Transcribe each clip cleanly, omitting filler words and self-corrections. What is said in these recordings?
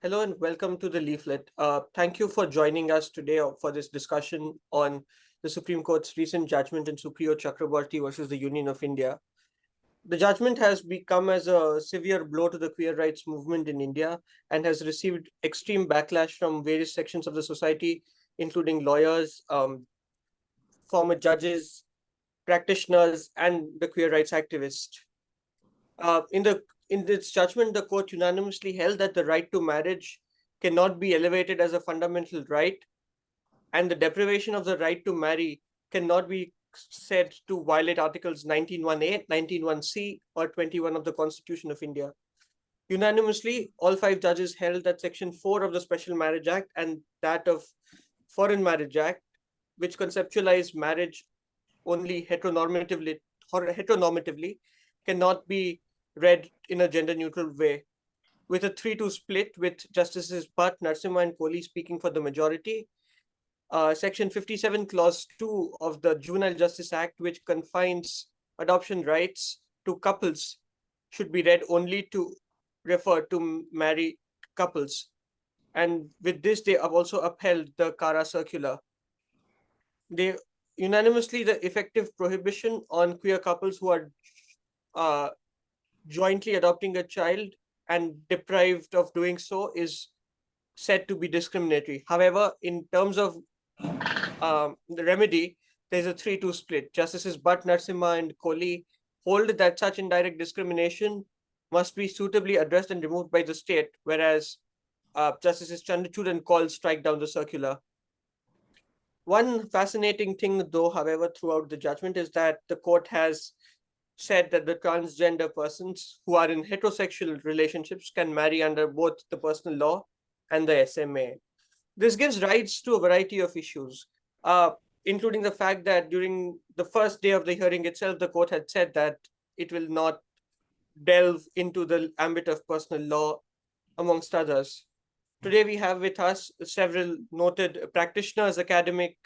Hello and welcome to the Leaflet. Thank you for joining us today for this discussion on the Supreme Court's recent judgment in Supriyo Chakraborty versus the Union of India. The judgment has become as a severe blow to the queer rights movement in India and has received extreme backlash from various sections of the society, including lawyers, former judges, practitioners, and the queer rights activists. In this judgment, the court unanimously held that the right to marriage cannot be elevated as a fundamental right, and the deprivation of the right to marry cannot be said to violate Articles 19(1)(a), 19(1)(c), or 21 of the Constitution of India. Unanimously, all five judges held that Section 4 of the Special Marriage Act and that of Foreign Marriage Act, which conceptualize marriage only heteronormatively, cannot be read in a gender-neutral way. With a 3-2 split, with Justices Bhatt, Narasimha, and Kohli speaking for the majority, Section 57, Clause 2 of the Juvenile Justice Act, which confines adoption rights to couples, should be read only to refer to married couples. And with this, they have also upheld the Kara Circular. They unanimously, the effective prohibition on queer couples who are jointly adopting a child and deprived of doing so is said to be discriminatory. However, in terms of the remedy, there's a 3-2 split. Justices Bhatt, Narasimha, and Kohli hold that such indirect discrimination must be suitably addressed and removed by the state, whereas Justices Chandrachud and Kaul strike down the circular. One fascinating thing, though, however, throughout the judgment is that the court has said that the transgender persons who are in heterosexual relationships can marry under both the personal law and the SMA. This gives rise to a variety of issues, including the fact that during the first day of the hearing itself, the court had said that it will not delve into the ambit of personal law, amongst others. Today, we have with us several noted practitioners, academic,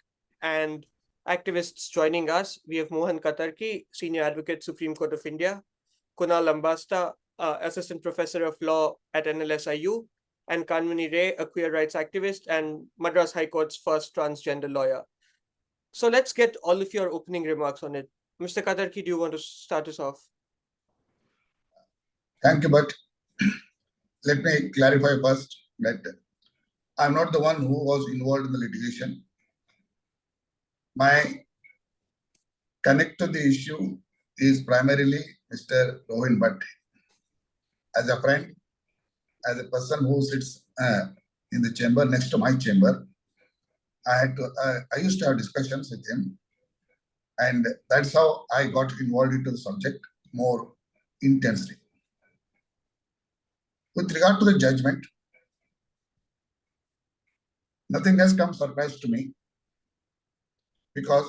and activists joining us. We have Mohan Katarki, Senior Advocate, Supreme Court of India, Kunal Ambasta, Assistant Professor of Law at NLSIU, and Kanmani R, a queer rights activist and Madras High Court's first transgender lawyer. So let's get all of your opening remarks on it. Mr. Katarki, do you want to start us off? Thank you, but let me clarify first that I'm not the one who was involved in the litigation. My connect to the issue is primarily Mr. Rohin Bhatt. As a friend, as a person who sits in the chamber next to my chamber, I used to have discussions with him, and that's how I got involved into the subject more intensely. With regard to the judgment, nothing has come surprise to me, because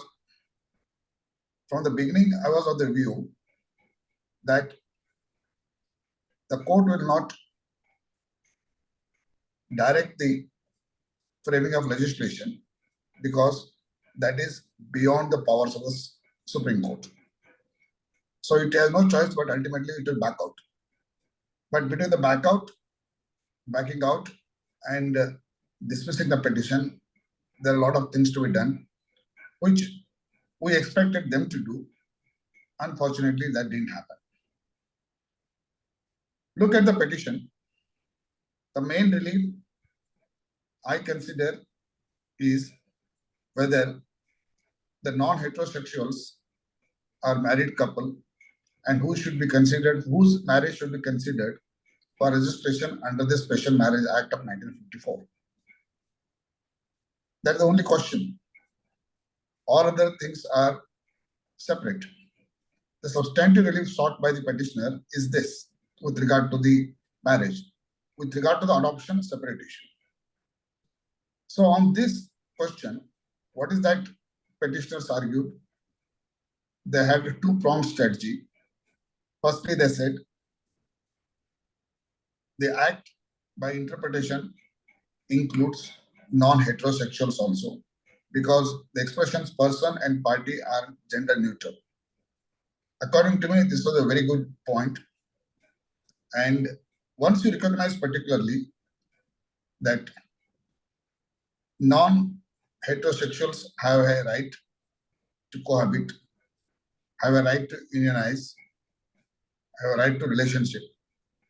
from the beginning, I was of the view that the court will not direct the framing of legislation, because that is beyond the powers of the Supreme Court. So it has no choice, but ultimately it will back out. But between the backing out, and dismissing the petition, there are a lot of things to be done, which we expected them to do. Unfortunately, that didn't happen. Look at the petition. The main relief I consider is whether the non-heterosexuals are married couple and whose marriage should be considered for registration under the Special Marriage Act of 1954. That's the only question. All other things are separate. The substantive relief sought by the petitioner is this with regard to the marriage. With regard to the adoption, separate issue. So on this question, what is that petitioners argued? They had a two-pronged strategy. Firstly, they said the act by interpretation includes non-heterosexuals also, because the expressions person and party are gender neutral. According to me, this was a very good point. And once you recognize particularly that non-heterosexuals have a right to cohabit, have a right to unionize, have a right to relationship.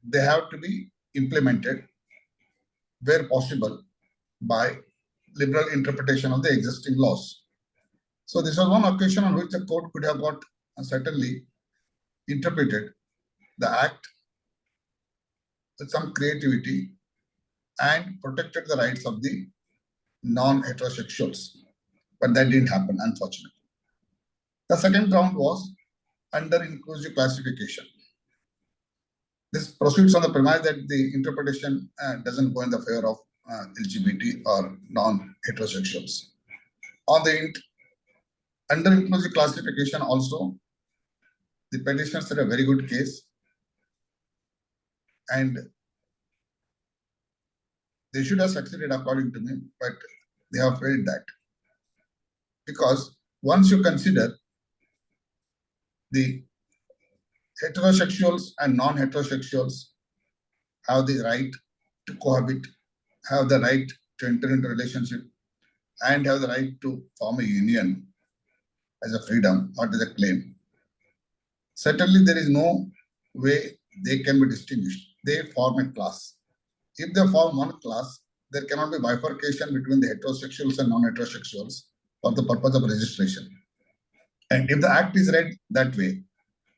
They have to be implemented where possible by liberal interpretation of the existing laws. So this was one occasion on which the court could have got certainly interpreted the act with some creativity and protected the rights of the non-heterosexuals. But that didn't happen, unfortunately. The second ground was under inclusive classification. This proceeds on the premise that the interpretation doesn't go in the favor of LGBT or non-heterosexuals. On the under inclusive classification also, the petitioners had a very good case, and they should have succeeded according to me, but they have failed that. Because once you consider the heterosexuals and non-heterosexuals have the right to cohabit, have the right to enter into relationship, and have the right to form a union as a freedom, not as a claim. Certainly, there is no way they can be distinguished. They form a class. If they form one class, there cannot be bifurcation between the heterosexuals and non-heterosexuals for the purpose of registration. And if the act is read that way,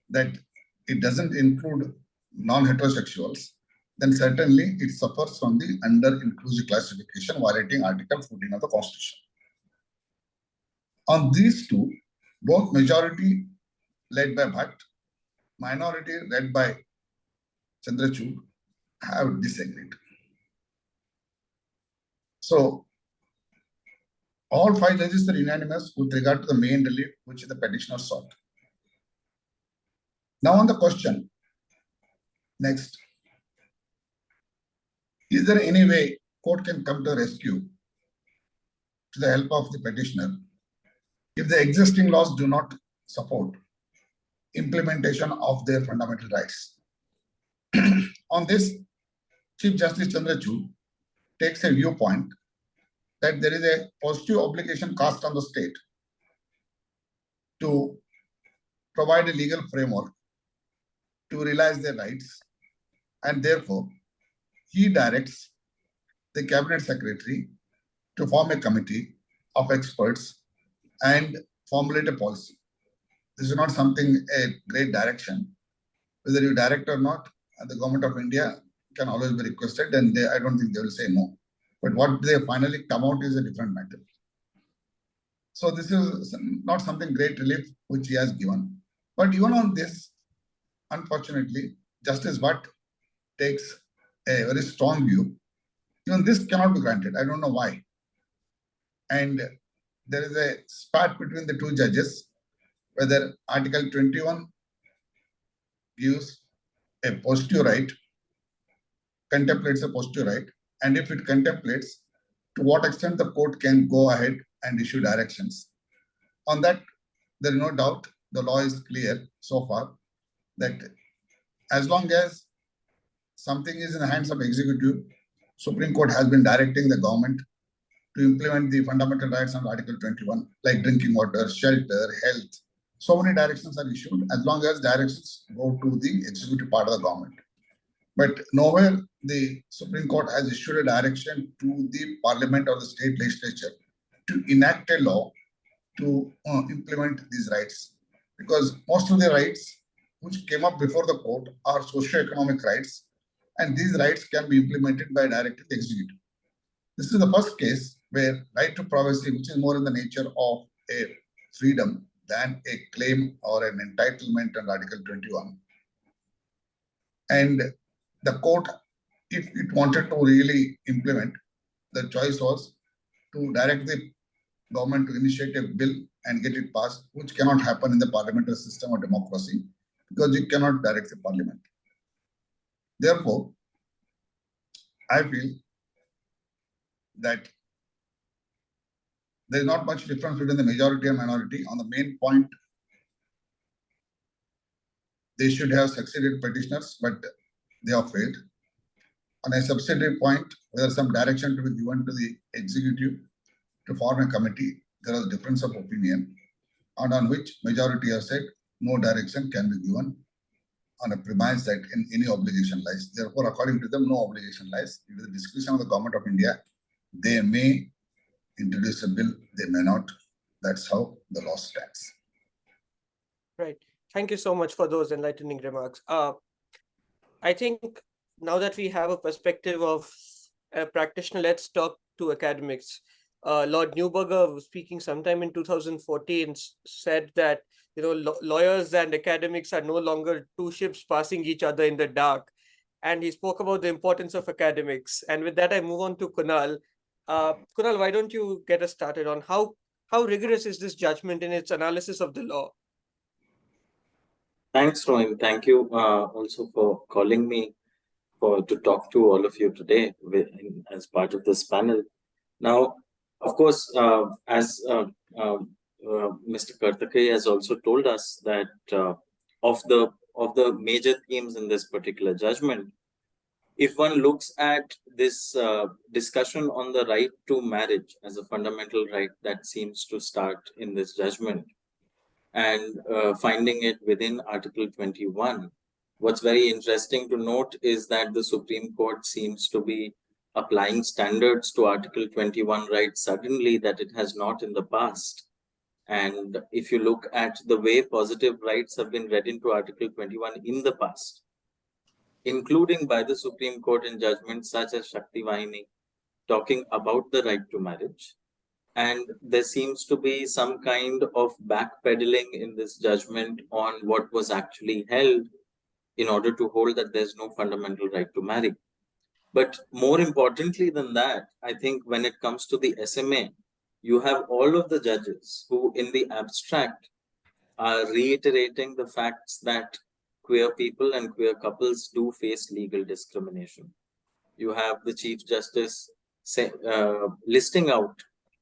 that it doesn't include non-heterosexuals, then certainly it suffers from the under-inclusive classification violating Article 14 of the Constitution. On these two, both majority led by Bhatt, minority led by Chandrachud have disagreed. So, all five judges are unanimous with regard to the main relief which the petitioner sought. Now on the question, next, is there any way court can come to the rescue to the help of the petitioner if the existing laws do not support implementation of their fundamental rights? On this, Chief Justice Chandrachud takes a viewpoint that there is a positive obligation cast on the state to provide a legal framework to realize their rights, and therefore he directs the Cabinet Secretary to form a committee of experts and formulate a policy. This is not something a great direction. Whether you direct or not, the government of India can always be requested, and I don't think they will say no. But what they finally come out is a different matter. So this is not something great relief which he has given. But even on this, unfortunately, Justice Bhatt takes a very strong view. Even this cannot be granted. I don't know why. And there is a spat between the two judges whether Article 21 gives a positive right, contemplates a positive right, and if it contemplates, to what extent the court can go ahead and issue directions. On that, there is no doubt, the law is clear so far that as long as something is in the hands of executive, Supreme Court has been directing the government to implement the fundamental rights under Article 21, like drinking water, shelter, health. So many directions are issued as long as directions go to the executive part of the government. But nowhere the Supreme Court has issued a direction to the parliament or the state legislature to enact a law to implement these rights. Because most of the rights which came up before the court are socio-economic rights, and these rights can be implemented by directing the executive. This is the first case where right to privacy, which is more in the nature of a freedom than a claim or an entitlement under Article 21. And the court, if it wanted to really implement, the choice was to direct the government to initiate a bill and get it passed, which cannot happen in the parliamentary system of democracy because you cannot direct the parliament. Therefore, I feel that there is not much difference between the majority and minority. On the main point, they should have succeeded petitioners, but they have failed. On a subsidiary point, whether some direction to be given to the executive to form a committee, there is a difference of opinion, and on which majority has said no direction can be given on a premise that in any obligation lies. Therefore, according to them, no obligation lies. It is the discretion of the government of India. They may introduce a bill, they may not. That's how the law stands. Right. Thank you so much for those enlightening remarks. I think now that we have a perspective of a practitioner, let's talk to academics. Lord Neuberger, speaking sometime in 2014, said that lawyers and academics are no longer two ships passing each other in the dark. And he spoke about the importance of academics. And with that, I move on to Kunal. Kunal, why don't you get us started on how rigorous is this judgment in its analysis of the law? Thanks, Rohin. Thank you also for calling me to talk to all of you today as part of this panel. Now, of course, as Mr. Kartake has also told us that of the major themes in this particular judgment, if one looks at this discussion on the right to marriage as a fundamental right that seems to start in this judgment, and finding it within Article 21, what's very interesting to note is that the Supreme Court seems to be applying standards to Article 21 right suddenly that it has not in the past. And if you look at the way positive rights have been read into Article 21 in the past, including by the Supreme Court in judgments such as Shakti Vahini, talking about the right to marriage, and there seems to be some kind of backpedaling in this judgment on what was actually held in order to hold that there's no fundamental right to marry. But more importantly than that, I think when it comes to the SMA, you have all of the judges who in the abstract are reiterating the facts that queer people and queer couples do face legal discrimination. You have the Chief Justice listing out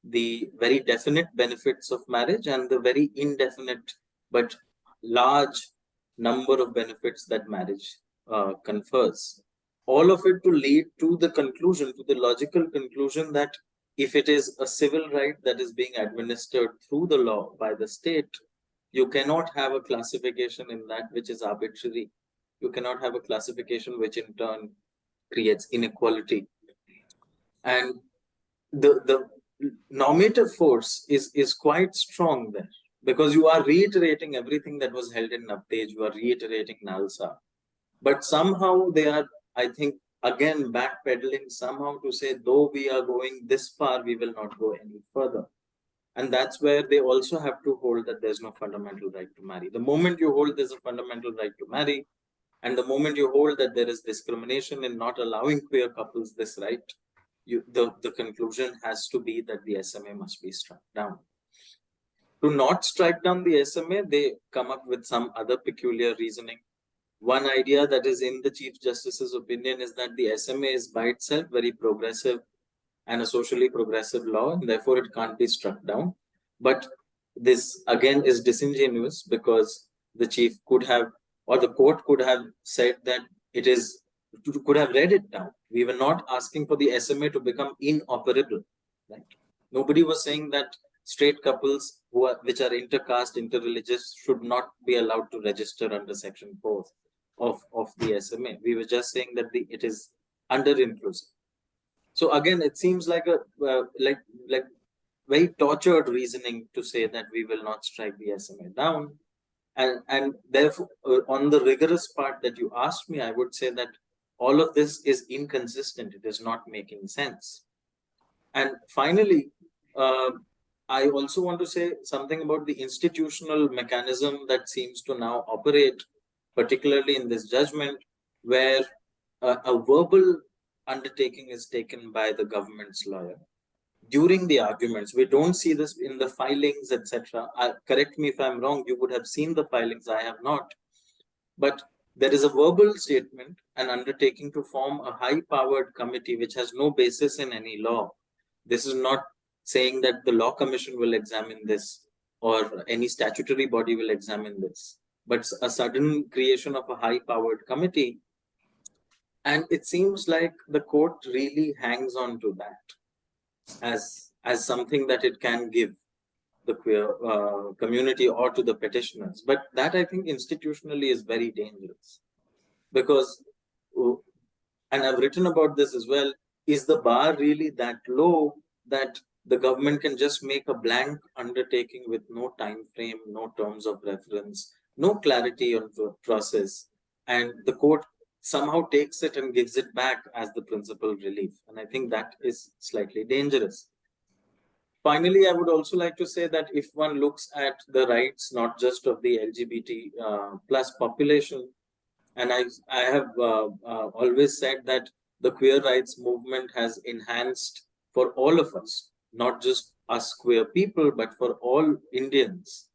the very definite benefits of marriage and the very indefinite but large number of benefits that marriage confers. All of it to lead to the conclusion, to the logical conclusion that if it is a civil right that is being administered through the law by the state, you cannot have a classification in that which is arbitrary. You cannot have a classification which in turn creates inequality. And the normative force is quite strong there, because you are reiterating everything that was held in Nabtej, you are reiterating Nalsa. But somehow they are, I think, again backpedaling somehow to say, though we are going this far, we will not go any further. And that's where they also have to hold that there's no fundamental right to marry. The moment you hold there's a fundamental right to marry, and the moment you hold that there is discrimination in not allowing queer couples this right, the conclusion has to be that the SMA must be struck down. To not strike down the SMA, they come up with some other peculiar reasoning. One idea that is in the Chief Justice's opinion is that the SMA is by itself very progressive and a socially progressive law, and therefore it can't be struck down. But this again is disingenuous, because the chief could have, or the court could have said that it is, could have read it down. We were not asking for the SMA to become inoperable. Right? Nobody was saying that straight couples which are intercaste, interreligious should not be allowed to register under Section 4 of the SMA. We were just saying that it is under-inclusive. So again, it seems like a like very tortured reasoning to say that we will not strike the SMA down. And therefore, on the rigorous part that you asked me, I would say that all of this is inconsistent. It is not making sense. And finally, I also want to say something about the institutional mechanism that seems to now operate, particularly in this judgment, where a verbal undertaking is taken by the government's lawyer during the arguments. We don't see this in the filings, etc. Correct me if I'm wrong, you would have seen the filings, I have not. But there is a verbal statement, an undertaking to form a high-powered committee which has no basis in any law. This is not saying that the Law Commission will examine this or any statutory body will examine this, but a sudden creation of a high-powered committee. And it seems like the court really hangs on to that as something that it can give the queer community or to the petitioners. But that, I think, institutionally is very dangerous, because, and I've written about this as well, is the bar really that low that the government can just make a blank undertaking with no time frame, no terms of reference, no clarity on the process, and the court somehow takes it and gives it back as the principal relief? And I think that is slightly dangerous. Finally, I would also like to say that if one looks at the rights, not just of the LGBT plus population, and I have always said that the queer rights movement has enhanced for all of us, not just us queer people, but for all Indians,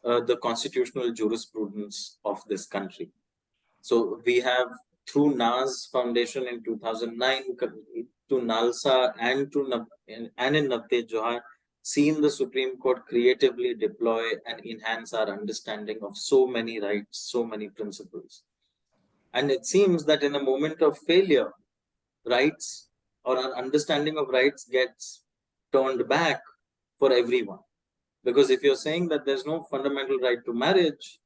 the constitutional jurisprudence of this country. So we have, through NAS Foundation in 2009, to NALSA and in Navtej Johar, seen the Supreme Court creatively deploy and enhance our understanding of so many rights, so many principles. And it seems that in a moment of failure, rights or our understanding of rights gets turned back for everyone. Because if you're saying that there's no fundamental right to marriage,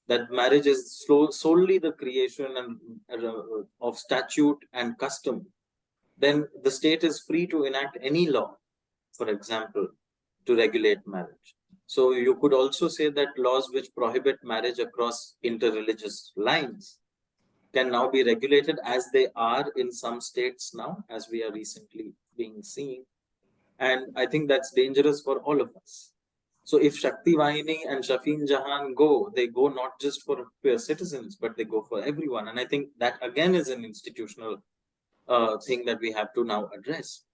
that marriage is solely the creation of statute and custom, then the state is free to enact any law, for example, to regulate marriage. So you could also say that laws which prohibit marriage across interreligious lines can now be regulated, as they are in some states now, as we are recently being seen. And I think that's dangerous for all of us. So if Shakti Vahini and Shafeen Jahan go, they go not just for queer citizens, but they go for everyone. And I think that again is an institutional thing that we have to now address.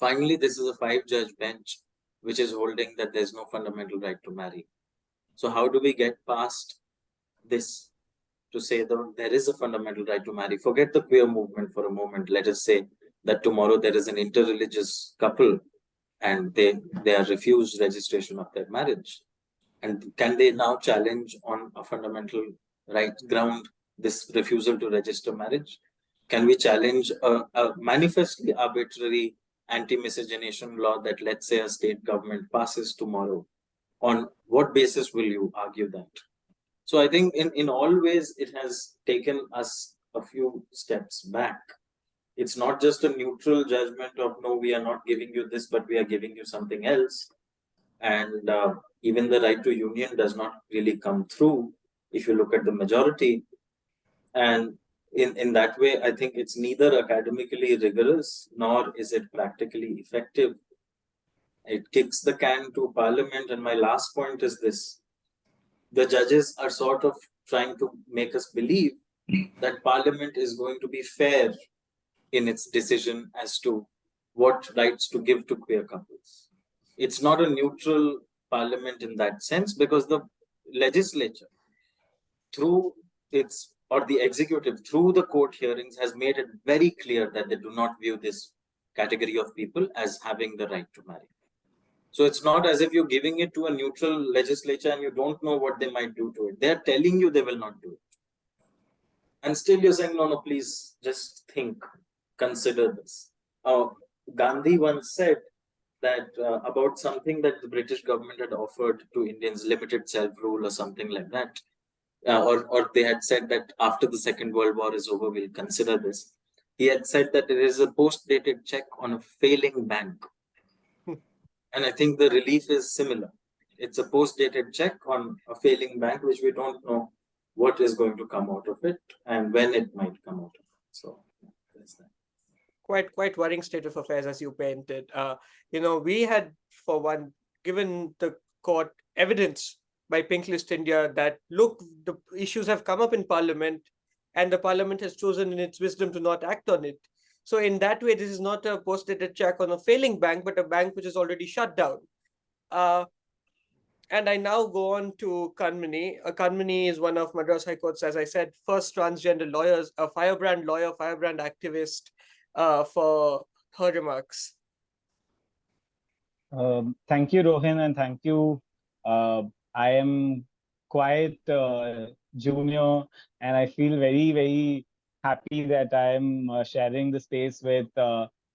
Finally, this is a 5-judge bench which is holding that there's no fundamental right to marry. So how do we get past this to say that there is a fundamental right to marry? Forget the queer movement for a moment. Let us say that tomorrow there is an interreligious couple and they are refused registration of their marriage. And can they now challenge on a fundamental right ground this refusal to register marriage? Can we challenge a manifestly arbitrary anti-miscegenation law that, let's say, a state government passes tomorrow? On what basis will you argue that? So I think in all ways, it has taken us a few steps back. It's not just a neutral judgment of, no, we are not giving you this, but we are giving you something else. And even the right to union does not really come through if you look at the majority. And in that way, I think it's neither academically rigorous nor is it practically effective. It kicks the can to parliament. And my last point is this: the judges are sort of trying to make us believe that parliament is going to be fair in its decision as to what rights to give to queer couples. It's not a neutral parliament in that sense, because the legislature, through its, or the executive, through the court hearings, has made it very clear that they do not view this category of people as having the right to marry. So it's not as if you're giving it to a neutral legislature and you don't know what they might do to it. They're telling you they will not do it. And still you're saying, no, please just think, consider this. Gandhi once said that about something that the British government had offered to Indians, limited self-rule or something like that. Or they had said that after the Second World War is over, we'll consider this. He had said that there is a post-dated check on a failing bank. And I think the relief is similar. It's a post-dated check on a failing bank, which we don't know what is going to come out of it and when it might come out of it. So that's that. Quite worrying state of affairs as you painted. We had, for one, given the court evidence by Pink List India that, look, the issues have come up in Parliament and the Parliament has chosen in its wisdom to not act on it. So in that way, this is not a post-dated check on a failing bank, but a bank which is already shut down. And I now go on to Kanmani. Kanmani is one of Madras High Court's, as I said, first transgender lawyers, a firebrand lawyer, firebrand activist, for her remarks. Thank you, Rohin, and thank you. I am quite junior, and I feel very, very happy that I'm sharing the space with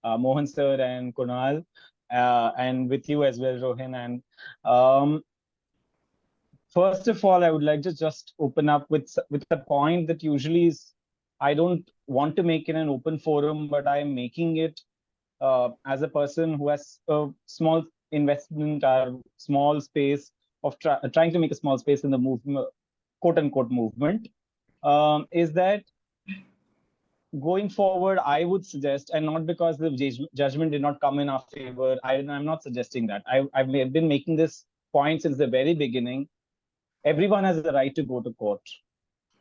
Mohan sir and Kunal, and with you as well, Rohin. And um, first of all, I would like to just open up with a point that usually is I don't want to make in an open forum, but I am making it as a person who has a small investment or small space of trying to make a small space in the movement, quote unquote movement, is that going forward, I would suggest, and not because the judgment did not come in our favor, I'm not suggesting that. I've been making this point since the very beginning. Everyone has the right to go to court.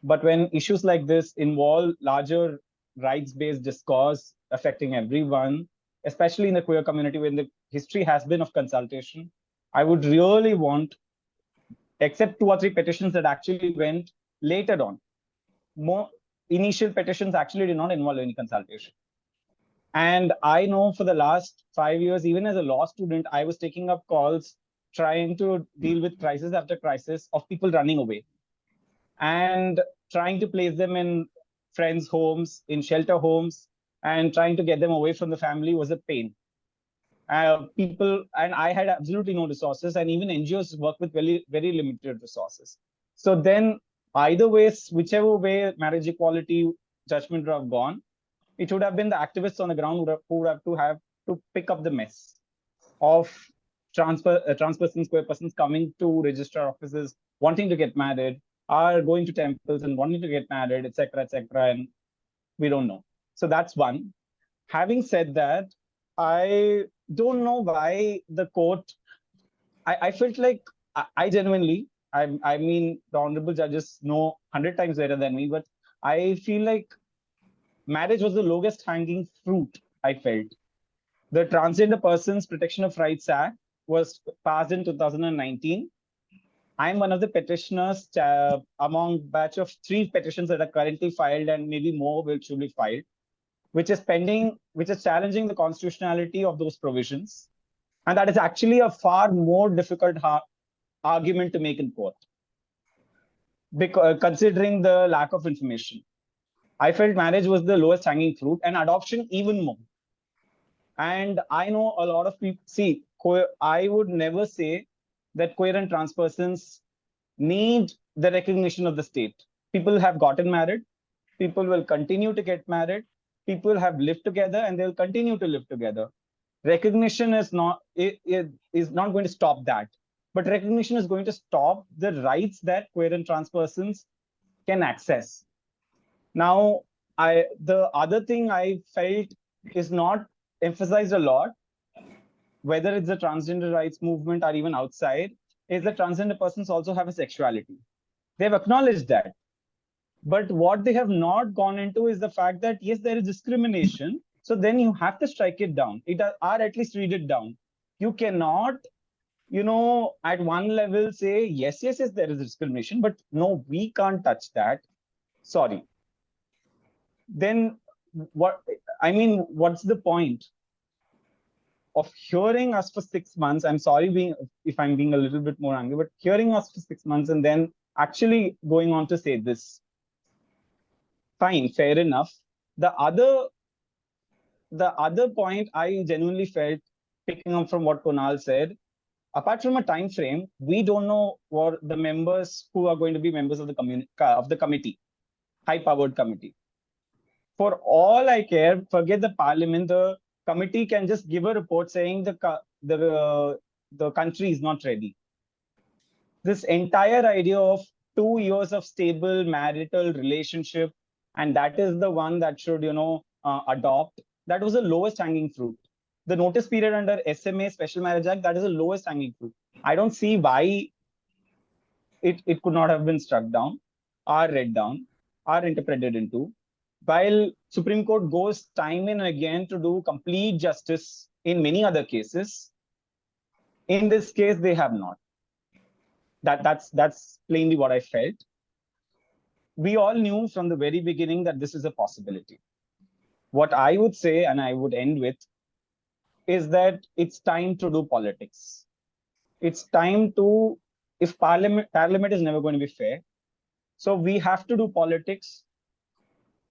But when issues like this involve larger rights-based discourse affecting everyone, especially in the queer community, when the history has been of consultation, I would really want, except 2 or 3 petitions that actually went later on, more initial petitions actually did not involve any consultation. And I know for the last 5 years, even as a law student, I was taking up calls trying to deal with crisis after crisis of people running away and trying to place them in friends' homes, in shelter homes, and trying to get them away from the family was a pain. People, and I had absolutely no resources, and even NGOs work with very, very limited resources. So then, either ways, whichever way marriage equality judgment would have gone, it would have been the activists on the ground who would have to pick up the mess of trans persons, queer persons coming to registrar offices, wanting to get married, are going to temples and wanting to get married, etc., and we don't know. So that's one. Having said that, I don't know why the court. I felt like I genuinely. I mean, the honorable judges know 100 times better than me, but I feel like marriage was the lowest hanging fruit. I felt the Transgender Persons Protection of Rights Act was passed in 2019. I'm one of the petitioners among batch of 3 petitions that are currently filed, and maybe more will should be filed, which is pending, which is challenging the constitutionality of those provisions. And that is actually a far more difficult argument to make in court, because considering the lack of information. I felt marriage was the lowest hanging fruit, and adoption even more. And I know a lot of people, see, I would never say that queer and trans persons need the recognition of the state. People have gotten married. People will continue to get married. People have lived together and they'll continue to live together. Recognition is not, it is not going to stop that. But recognition is going to stop the rights that queer and trans persons can access. Now, the other thing I felt is not emphasized a lot, whether it's the transgender rights movement or even outside, is that transgender persons also have a sexuality. They've acknowledged that. But what they have not gone into is the fact that, yes, there is discrimination. So then you have to strike it down, or at least read it down. You cannot, at one level say, yes, there is discrimination, but no, we can't touch that. Sorry. Then what's the point of hearing us for 6 months? I'm sorry if I'm being a little bit more angry, but hearing us for 6 months and then actually going on to say this. Fine, fair enough. The other point I genuinely felt, picking up from what Kunal said, apart from a time frame, we don't know what the members who are going to be members of the committee, high-powered committee. For all I care, forget the parliament. The committee can just give a report saying the country is not ready. This entire idea of 2 years of stable marital relationship, and that is the one that should adopt. That was the lowest hanging fruit. The notice period under SMA, Special Marriage Act, that is the lowest hanging fruit. I don't see why it could not have been struck down, or read down, or interpreted into. While Supreme Court goes time and again to do complete justice in many other cases, in this case they have not. That's plainly what I felt. We all knew from the very beginning that this is a possibility. What I would say, and I would end with, is that it's time to do politics. It's time to, if parliament is never going to be fair, so we have to do politics.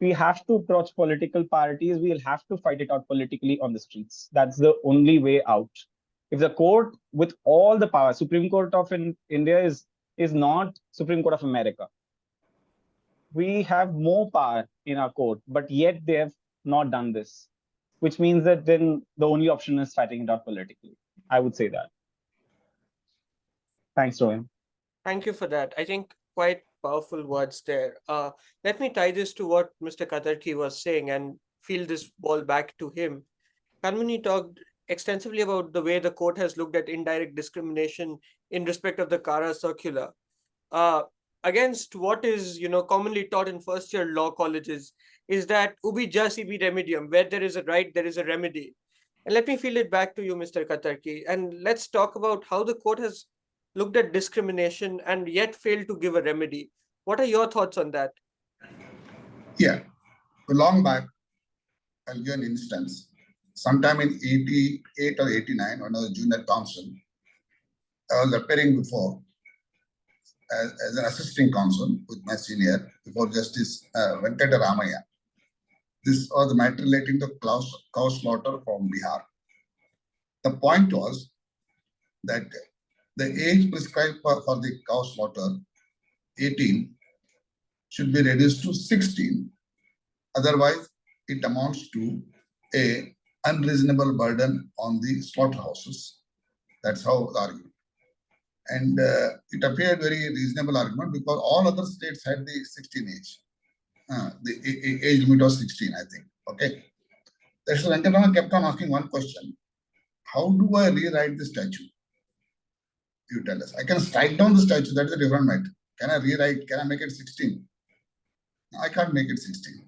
we have to approach political parties, we'll have to fight it out politically on the streets. That's the only way out. If the court, with all the power, Supreme Court of India is not Supreme Court of America. We have more power in our court, but yet they have not done this, which means that then the only option is fighting it out politically. I would say that. Thanks, Rohin. Thank you for that. I think quite powerful words there. Let me tie this to what Mr. Katarki was saying and field this ball back to him. Kanmani talked extensively about the way the court has looked at indirect discrimination in respect of the Kara circular, against what is commonly taught in first-year law colleges, is that ubi jus ibi remedium, where there is a right, there is a remedy. And let me field it back to you, Mr. Katarki, and let's talk about how the court has looked at discrimination and yet failed to give a remedy. What are your thoughts on that? Yeah, long back, I'll give an instance. Sometime in 88 or 89, when I was junior counsel, I was appearing before as an assisting counsel with my senior before Justice Venkata Ramaya. This was the matter relating to cow slaughter from Bihar. The point was that the age prescribed for the cow slaughter, 18, should be reduced to 16. Otherwise, it amounts to a unreasonable burden on the slaughterhouses. That's how the argument. And it appeared very reasonable argument because all other states had the 16 age. The age limit was 16, I think. Okay. That's why Venkataraman kept on asking one question. How do I rewrite the statute? You tell us. I can strike down the statute. That is a different matter. Can I rewrite? Can I make it 16? No, I can't make it 16.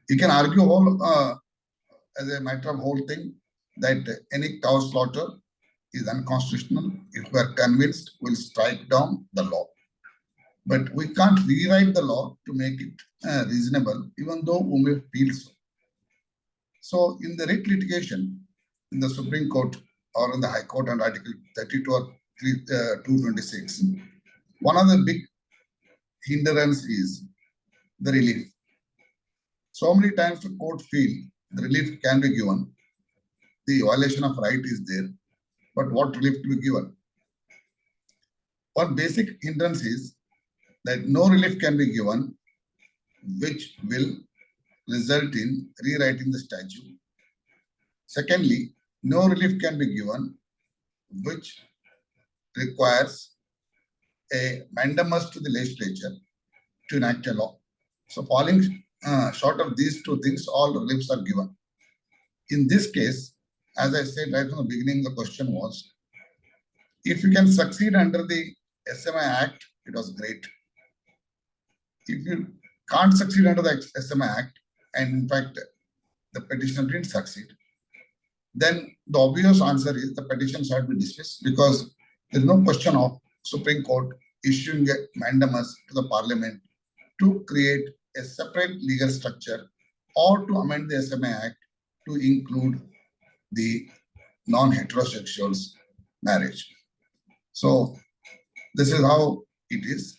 You can argue whole as a matter of whole thing that any cow slaughter is unconstitutional. If we are convinced, we'll strike down the law. But we can't rewrite the law to make it reasonable, even though we may feel so. So in the writ litigation, in the Supreme Court or in the High Court under Article 32 or 226, one of the big hindrance is the relief. So many times the court feel the relief can be given. The violation of right is there, but what relief to be given? One basic hindrance is that no relief can be given, which will result in rewriting the statute. Secondly, no relief can be given, which requires a mandamus to the legislature to enact a law. So falling short of these two things, all reliefs are given. In this case, as I said right from the beginning, the question was, if you can succeed under the SMI Act, it was great. If you can't succeed under the SMI Act, and in fact, the petitioner didn't succeed, then the obvious answer is the petition should be dismissed because there is no question of Supreme Court issuing a mandamus to the Parliament to create a separate legal structure or to amend the SMI Act to include the non-heterosexuals marriage. So this is how it is.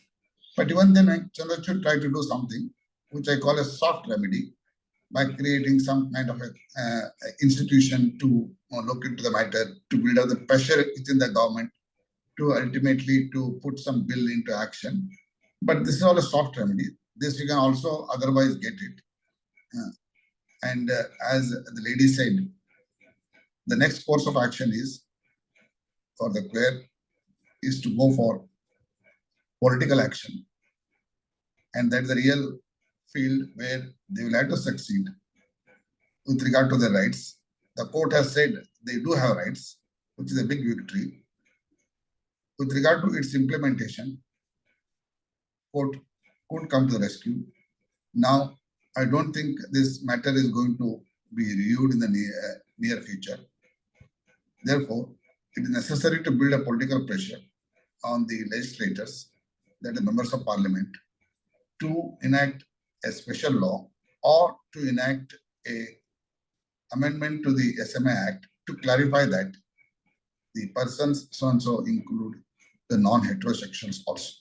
But even then, Chandrachud tried to do something which I call a soft remedy by creating some kind of a institution to look into the matter, to build up the pressure within the government, to ultimately to put some bill into action. But this is all a soft remedy. This you can also otherwise get it. And as the lady said, the next course of action is for the queer is to go for political action. And that's the real field where they will have to succeed with regard to their rights. The court has said they do have rights, which is a big victory. With regard to its implementation, court could come to the rescue. Now, I don't think this matter is going to be reviewed in the near future. Therefore, it is necessary to build a political pressure on the legislators, that the members of parliament, to enact a special law or to enact a amendment to the SMI Act to clarify that the persons so-and-so include the non-heterosexuals also.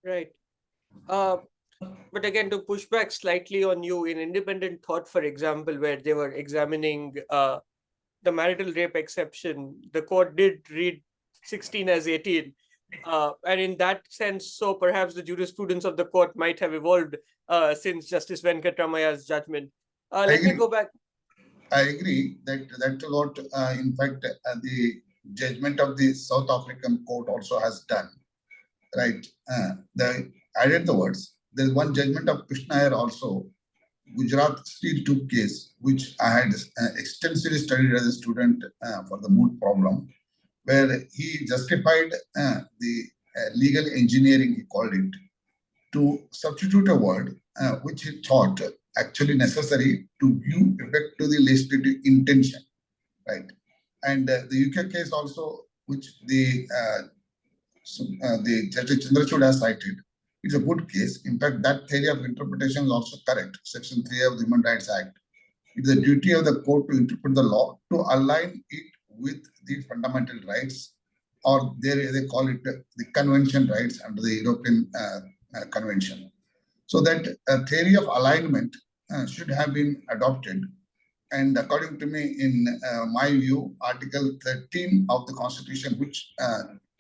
Right. But again, to push back slightly on you, in Independent Thought, for example, where they were examining the marital rape exception, the court did read 16 as 18. And in that sense, so perhaps the jurisprudence of the court might have evolved since Justice Venkatramaya's judgment. Let me agree. go back. I agree that that's what, in fact, the judgment of the South African court also has done. Right. They added the words. There's one judgment of Krishna Iyer also, Gujarat Steel Tube case, which I had extensively studied as a student for the mood problem, where he justified the legal engineering, he called it, to substitute a word which he thought actually necessary to give effect to the legislative intention, right? And the UK case also, which the Justice Chandrachud has cited, it's a good case. In fact, that theory of interpretation is also correct. Section 3 of the Human Rights Act. It's the duty of the court to interpret the law to align it with the fundamental rights, or they call it the convention rights under the European Convention. So that theory of alignment should have been adopted. And according to me, in my view, Article 13 of the Constitution, which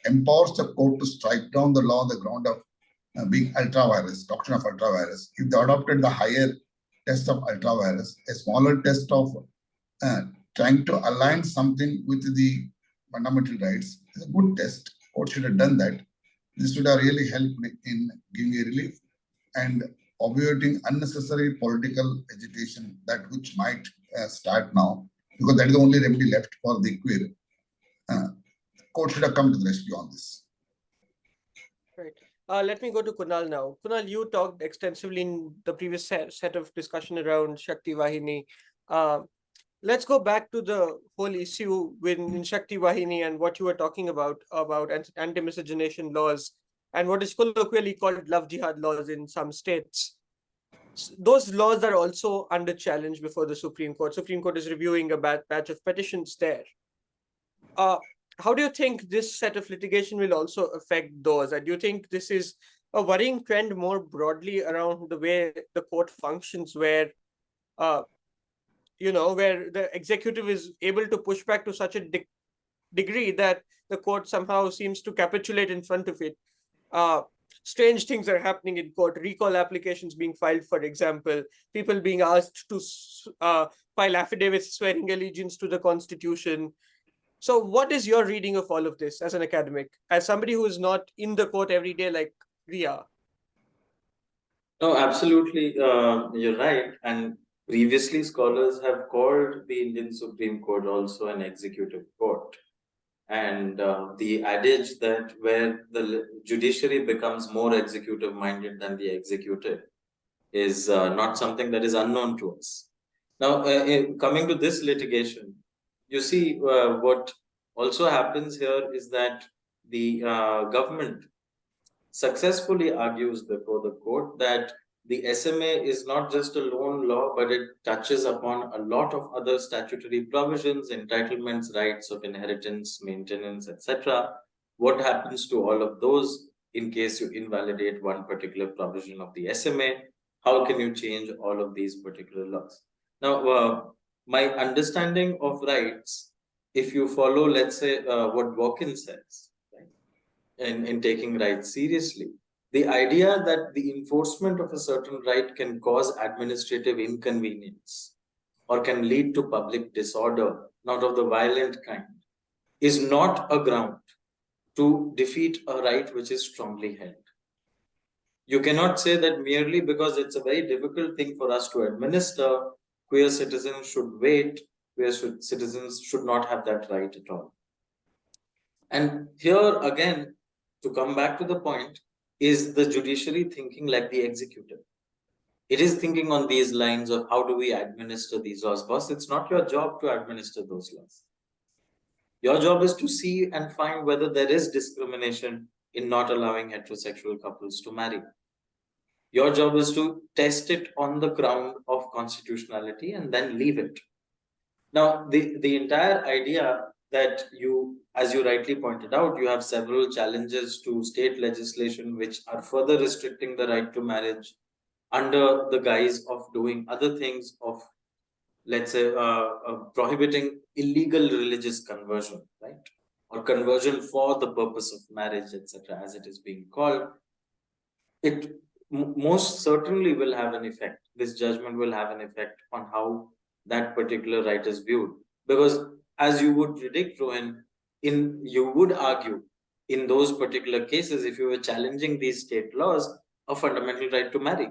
empowers the court to strike down the law on the ground of being ultra-virus, doctrine of ultra-virus. If they adopted the higher test of ultra-virus, a smaller test of trying to align something with the fundamental rights, is a good test. Court should have done that. This would have really helped in giving a relief and obviating unnecessary political agitation, that which might start now, because that is the only remedy left for the queer. Court should have come to the rescue on this. Right. Let me go to Kunal now. Kunal, you talked extensively in the previous set of discussion around Shakti Vahini. Let's go back to the whole issue in Shakti Vahini and what you were talking about anti-miscegenation laws and what is colloquially called love jihad laws in some states. Those laws are also under challenge before the Supreme Court. Supreme Court is reviewing a batch of petitions there. How do you think this set of litigation will also affect those? And do you think this is a worrying trend more broadly around the way the court functions, where where the executive is able to push back to such a degree that the court somehow seems to capitulate in front of it? Strange things are happening in court. Recall applications being filed, for example, people being asked to file affidavits swearing allegiance to the Constitution. So what is your reading of all of this as an academic, as somebody who is not in the court every day like we are? No, absolutely, you're right. And previously, scholars have called the Indian Supreme Court also an executive court. And the adage that where the judiciary becomes more executive minded than the executive is not something that is unknown to us. Now, coming to this litigation, you see, what also happens here is that the government successfully argues before the court that the SMA is not just a lone law, but it touches upon a lot of other statutory provisions, entitlements, rights of inheritance, maintenance, etc. What happens to all of those in case you invalidate one particular provision of the SMA? How can you change all of these particular laws? Now, my understanding of rights, if you follow, let's say, what Dworkin says, right, in taking rights seriously, the idea that the enforcement of a certain right can cause administrative inconvenience or can lead to public disorder, not of the violent kind, is not a ground to defeat a right which is strongly held. You cannot say that merely because it's a very difficult thing for us to administer, queer citizens should wait, queer citizens should not have that right at all. And here again, to come back to the point, is the judiciary thinking like the executive? It is thinking on these lines of how do we administer these laws. Boss, it's not your job to administer those laws. Your job is to see and find whether there is discrimination in not allowing heterosexual couples to marry. Your job is to test it on the ground of constitutionality and then leave it. Now, the entire idea that you, as you rightly pointed out, you have several challenges to state legislation which are further restricting the right to marriage under the guise of doing other things of, let's say, prohibiting illegal religious conversion, right? Or conversion for the purpose of marriage, etc., as it is being called. It most certainly will have an effect. This judgment will have an effect on how that particular right is viewed. Because as you would predict, Rohin, you would argue in those particular cases, if you were challenging these state laws, a fundamental right to marry,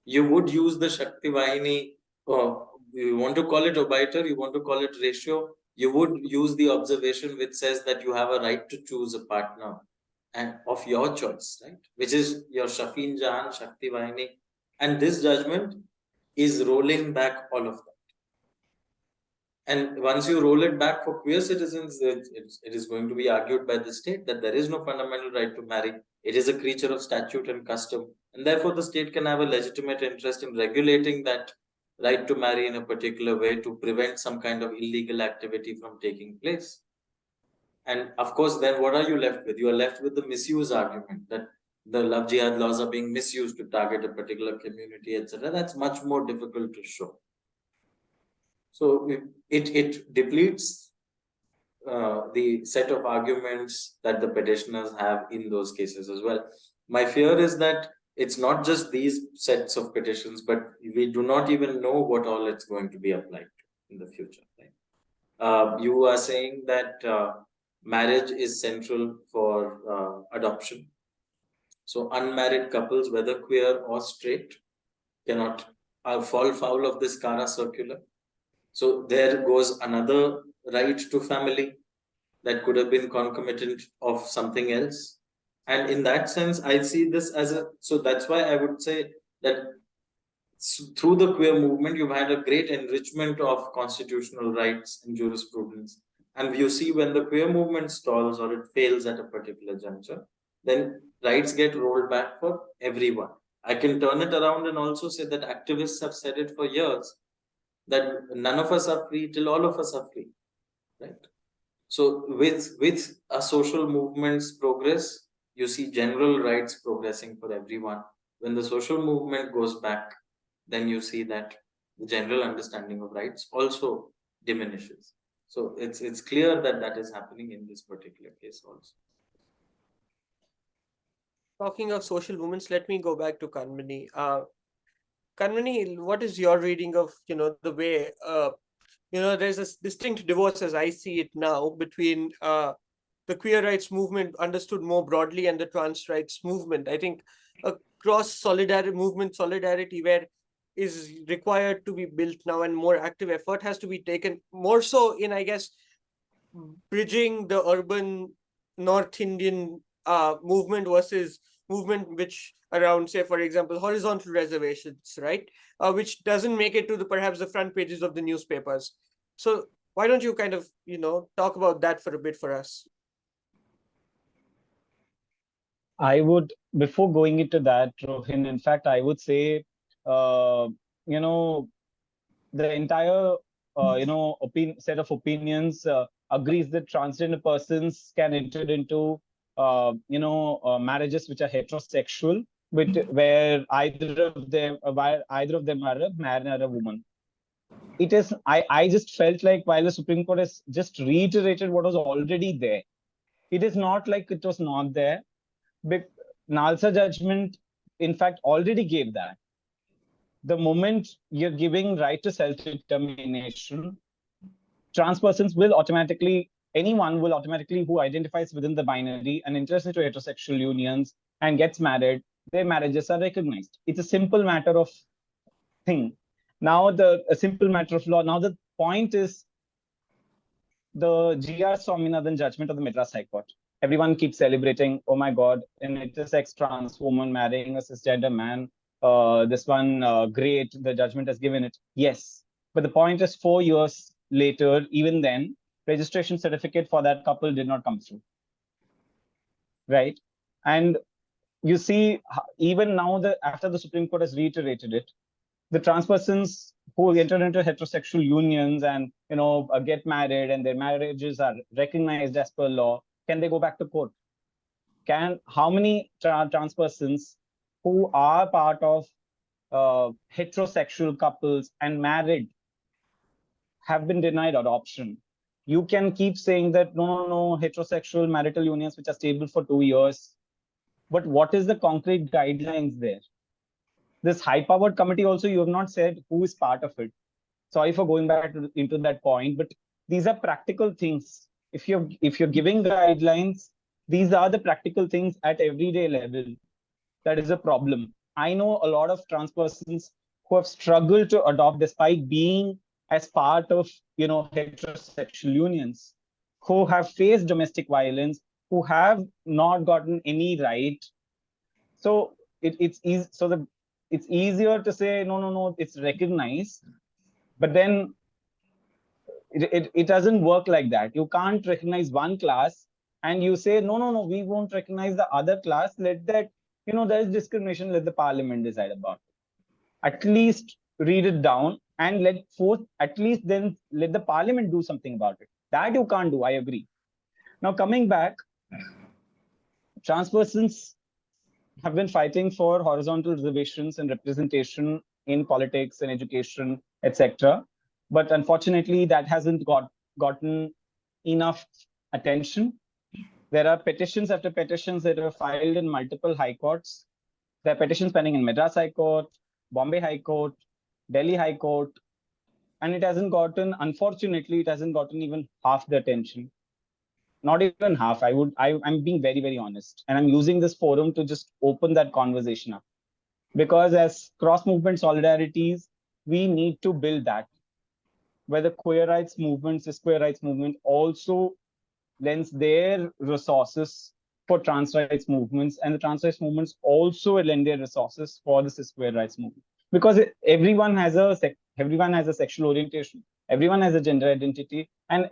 you would use the Shakti Vahini, you want to call it obiter, you want to call it ratio, you would use the observation which says that you have a right to choose a partner and of your choice, right? Which is your Shafin Jahan, Shakti Vahini. And this judgment is rolling back all of that. And once you roll it back for queer citizens, it is going to be argued by the state that there is no fundamental right to marry. It is a creature of statute and custom. And therefore, the state can have a legitimate interest in regulating that right to marry in a particular way to prevent some kind of illegal activity from taking place. And of course, then what are you left with? You are left with the misuse argument that the love jihad laws are being misused to target a particular community, etc. That's much more difficult to show. So it depletes the set of arguments that the petitioners have in those cases as well. My fear is that it's not just these sets of petitions, but we do not even know what all it's going to be applied to in the future. Right? You are saying that marriage is central for adoption. So unmarried couples, whether queer or straight, cannot fall foul of this Kara circular. So there goes another right to family that could have been concomitant of something else. And in that sense, I see this as so that's why I would say that through the queer movement, you've had a great enrichment of constitutional rights and jurisprudence. And you see when the queer movement stalls or it fails at a particular juncture, then rights get rolled back for everyone. I can turn it around and also say that activists have said it for years, that none of us are free till all of us are free, right? So with a social movement's progress, you see general rights progressing for everyone. When the social movement goes back, then you see that the general understanding of rights also diminishes. So it's clear that that is happening in this particular case also. Talking of social movements, let me go back to Kanmani. Kanmani, what is your reading of the way there's a distinct divorce as I see it now between the queer rights movement understood more broadly and the trans rights movement. I think a cross solidarity where is required to be built now, and more active effort has to be taken, more so in, I guess, bridging the urban North Indian movement versus movement which around, say, for example, horizontal reservations, right? Which doesn't make it to perhaps the front pages of the newspapers. So why don't you kind of, talk about that for a bit for us? I would, before going into that, Rohin, in fact, I would say, the entire, set of opinions agrees that transgender persons can enter into, marriages which are heterosexual, where either of them are a man or a woman. It is, I just felt like while the Supreme Court has just reiterated what was already there, it is not like it was not there. But Nalsa judgment, in fact, already gave that. The moment you're giving right to self-determination, trans persons will automatically, anyone will automatically who identifies within the binary and enters into heterosexual unions and gets married, their marriages are recognized. It's a simple matter of thing. Now, a simple matter of law. Now, the point is the G.R. Swaminathan judgment of the Madras High Court. Everyone keeps celebrating, oh my God, an intersex trans woman marrying a cisgender man. This one, great, the judgment has given it. Yes. But the point is 4 years later, even then, registration certificate for that couple did not come through. Right? And you see, even now, after the Supreme Court has reiterated it, the trans persons who enter into heterosexual unions and get married, and their marriages are recognized as per law, can they go back to court? How many trans persons who are part of heterosexual couples and married have been denied adoption? You can keep saying that no, heterosexual marital unions which are stable for 2 years, but what is the concrete guidelines there? This high-powered committee also, you have not said who is part of it. Sorry for going back into that point, but these are practical things. If you're giving guidelines, these are the practical things at everyday level. That is a problem. I know a lot of trans persons who have struggled to adopt despite being as part of heterosexual unions, who have faced domestic violence, who have not gotten any right. So it's easy. So it's easier to say no, it's recognized, but then it doesn't work like that. You can't recognize one class and you say no, we won't recognize the other class. Let that, there is discrimination, let the parliament decide about it. At least read it down and at least then let the parliament do something about it. That you can't do, I agree. Now coming back, trans persons have been fighting for horizontal reservations and representation in politics and education, etc. But unfortunately, that hasn't gotten enough attention. There are petitions after petitions that are filed in multiple high courts. There are petitions pending in Madras High Court, Bombay High Court, Delhi High Court, and unfortunately, it hasn't gotten even half the attention. Not even half. I'm being very, very honest. And I'm using this forum to just open that conversation up. Because as cross-movement solidarities, we need to build that. Where the queer rights movement, cis queer rights movement also lends their resources for trans rights movements, and the trans rights movements also lend their resources for the cis queer rights movement. Because everyone has a sexual orientation, everyone has a gender identity, and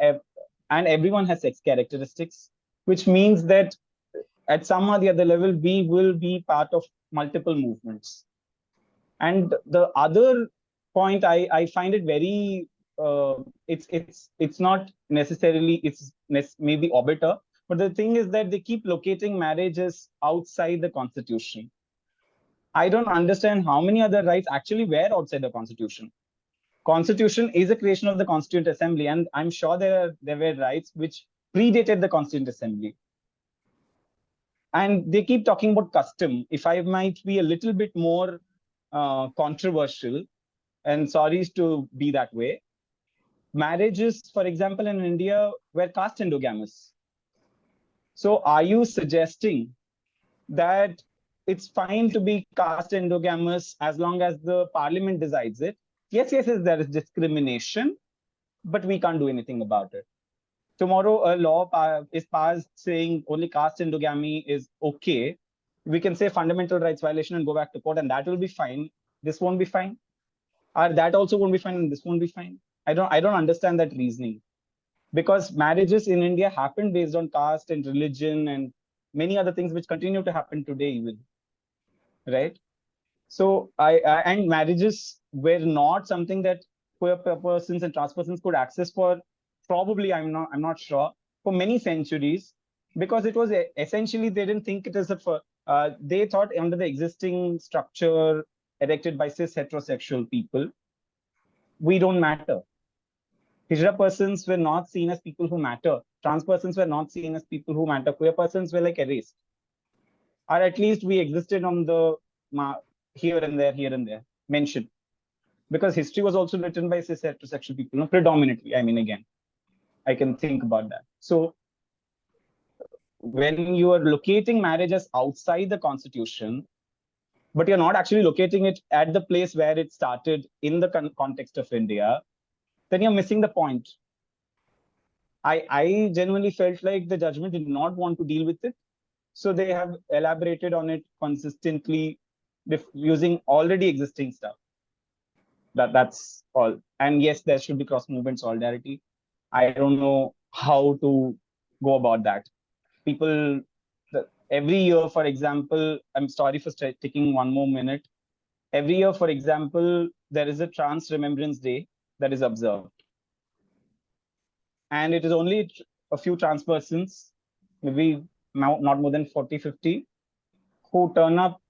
everyone has sex characteristics, which means that at some or the other level, we will be part of multiple movements. And the other point, I find it very, it's not necessarily, it's maybe obiter, but the thing is that they keep locating marriages outside the constitution. I don't understand how many other rights actually were outside the constitution. Constitution is a creation of the Constituent Assembly, and I'm sure there were rights which predated the Constituent Assembly. And they keep talking about custom. If I might be a little bit more controversial, and sorry to be that way, marriages, for example, in India were caste endogamous. So are you suggesting that it's fine to be caste endogamous as long as the parliament decides it? Yes, there is discrimination, but we can't do anything about it. Tomorrow, a law is passed saying only caste endogamy is okay. We can say fundamental rights violation and go back to court, and that will be fine. This won't be fine. Or that also won't be fine, and this won't be fine. I don't understand that reasoning. Because marriages in India happen based on caste and religion and many other things which continue to happen today even. Right? So and marriages were not something that queer persons and trans persons could access for probably, I'm not sure, for many centuries, because it was essentially, they didn't think it as they thought under the existing structure erected by cis heterosexual people, we don't matter. Hijra persons were not seen as people who matter. Trans persons were not seen as people who matter. Queer persons were like erased. Or at least we existed on the here and there mentioned. Because history was also written by cis heterosexual people, predominantly. I mean, again, I can think about that. So when you are locating marriages outside the constitution, but you're not actually locating it at the place where it started in the context of India, then you're missing the point. I genuinely felt like the judgment did not want to deal with it. So they have elaborated on it consistently using already existing stuff. That's all. And yes, there should be cross-movement solidarity. I don't know how to go about that. People, every year, for example, I'm sorry for taking one more minute. Every year, for example, there is a Trans Remembrance Day that is observed. And it is only a few trans persons, maybe not more than 40, 50, who turn up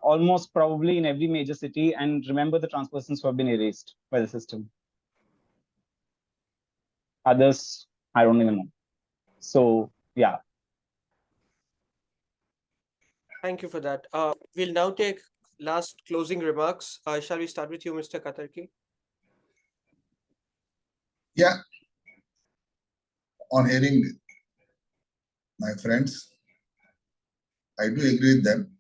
almost probably in every major city and remember the trans persons who have been erased by the system. Others, I don't even know. So, yeah. Thank you for that. We'll now take last closing remarks. Shall we start with you, Mr. Katarki? Yeah. On hearing my friends, I do agree with them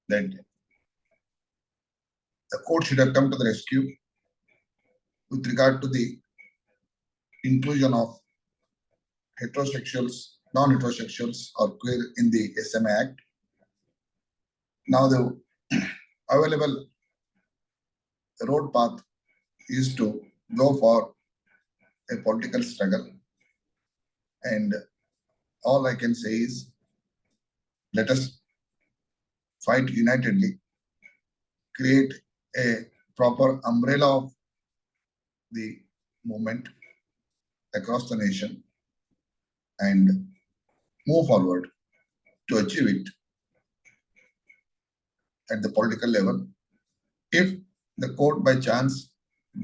that the court should have come to the rescue with regard to the inclusion of heterosexuals, non-heterosexuals or queer in the SMA Act. Now the available road path is to go for a political struggle. And all I can say is, let us fight unitedly, create a proper umbrella of the movement across the nation and move forward to achieve it at the political level. If the court by chance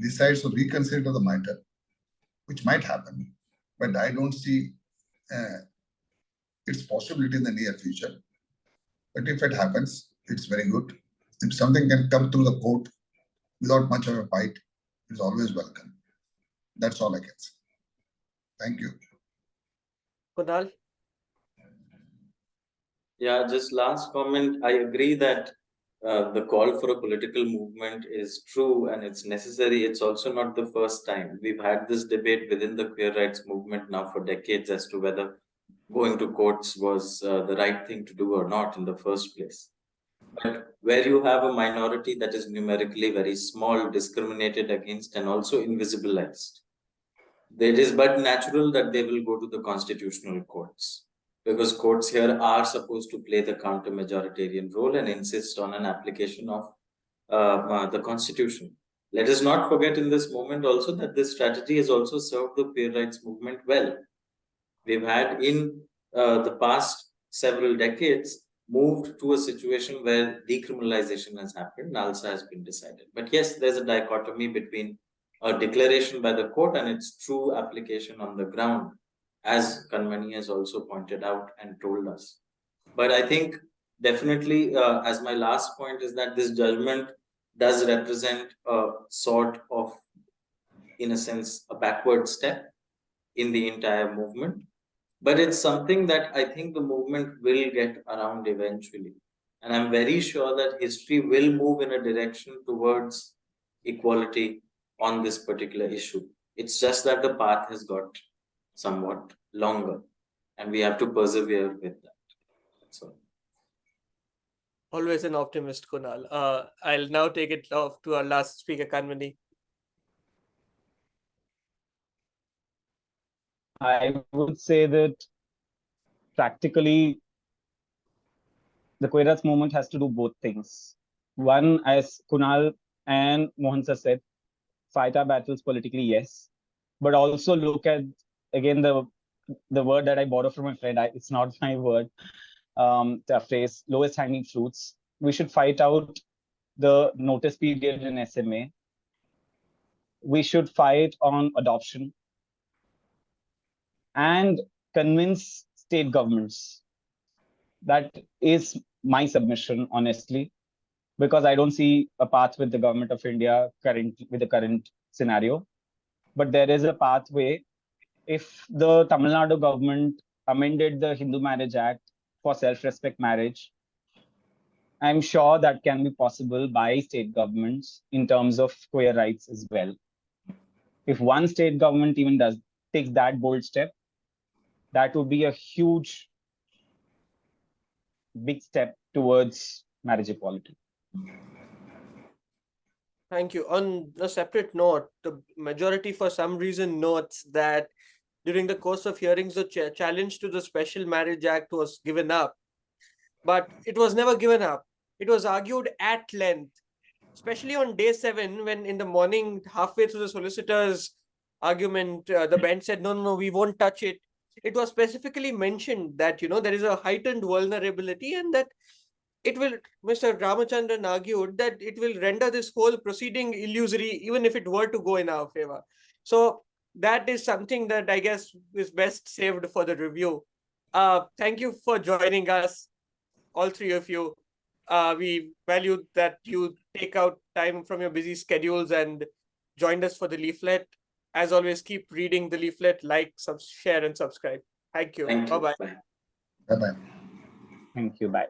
decides to reconsider the matter, which might happen, but I don't see its possibility in the near future. But if it happens, it's very good. If something can come through the court without much of a fight, it's always welcome. That's all I can say. Thank you. Kunal? Yeah, just last comment. I agree that the call for a political movement is true and it's necessary. It's also not the first time. We've had this debate within the queer rights movement now for decades as to whether going to courts was the right thing to do or not in the first place. But where you have a minority that is numerically very small, discriminated against, and also invisibilized, it is but natural that they will go to the constitutional courts, because courts here are supposed to play the counter-majoritarian role and insist on an application of the constitution. Let us not forget in this moment also that this strategy has also served the queer rights movement well. We've had in the past several decades moved to a situation where decriminalization has happened, NALSA has been decided. But yes, there's a dichotomy between a declaration by the court and its true application on the ground, as Kanmani has also pointed out and told us. But I think definitely, as my last point is that this judgment does represent a sort of, in a sense, a backward step in the entire movement. But it's something that I think the movement will get around eventually. And I'm very sure that history will move in a direction towards equality on this particular issue. It's just that the path has got somewhat longer and we have to persevere with that. That's all. Always an optimist, Kunal. I'll now take it off to our last speaker, Kanmani. I would say that practically the queer rights movement has to do both things. One, as Kunal and Mohan sir said, fight our battles politically, yes, but also look at, again, the word that I borrowed from my friend. It's not my word. The phrase lowest hanging fruits. We should fight out the notice period in SMA. We should fight on adoption and convince state governments. That is my submission, honestly, because I don't see a path with the government of India with the current scenario. But there is a pathway. If the Tamil Nadu government amended the Hindu Marriage Act for self-respect marriage, I'm sure that can be possible by state governments in terms of queer rights as well. If one state government even takes that bold step, that would be a huge, big step towards marriage equality. Thank you. On a separate note, the majority for some reason notes that during the course of hearings, the challenge to the Special Marriage Act was given up. But it was never given up. it was argued at length, especially on day 7, when in the morning, halfway through the solicitor's argument, the bench said, no, we won't touch it. It was specifically mentioned that, there is a heightened vulnerability, and that it will, Mr. Ramachandran argued that it will render this whole proceeding illusory, even if it were to go in our favor. So that is something that I guess is best saved for the review. Thank you for joining us, all three of you. We value that you take out time from your busy schedules and joined us for the leaflet. As always, keep reading the leaflet, like, share, and subscribe. Thank you. Thank you. Bye-bye. Bye. Bye-bye. Thank you. Bye.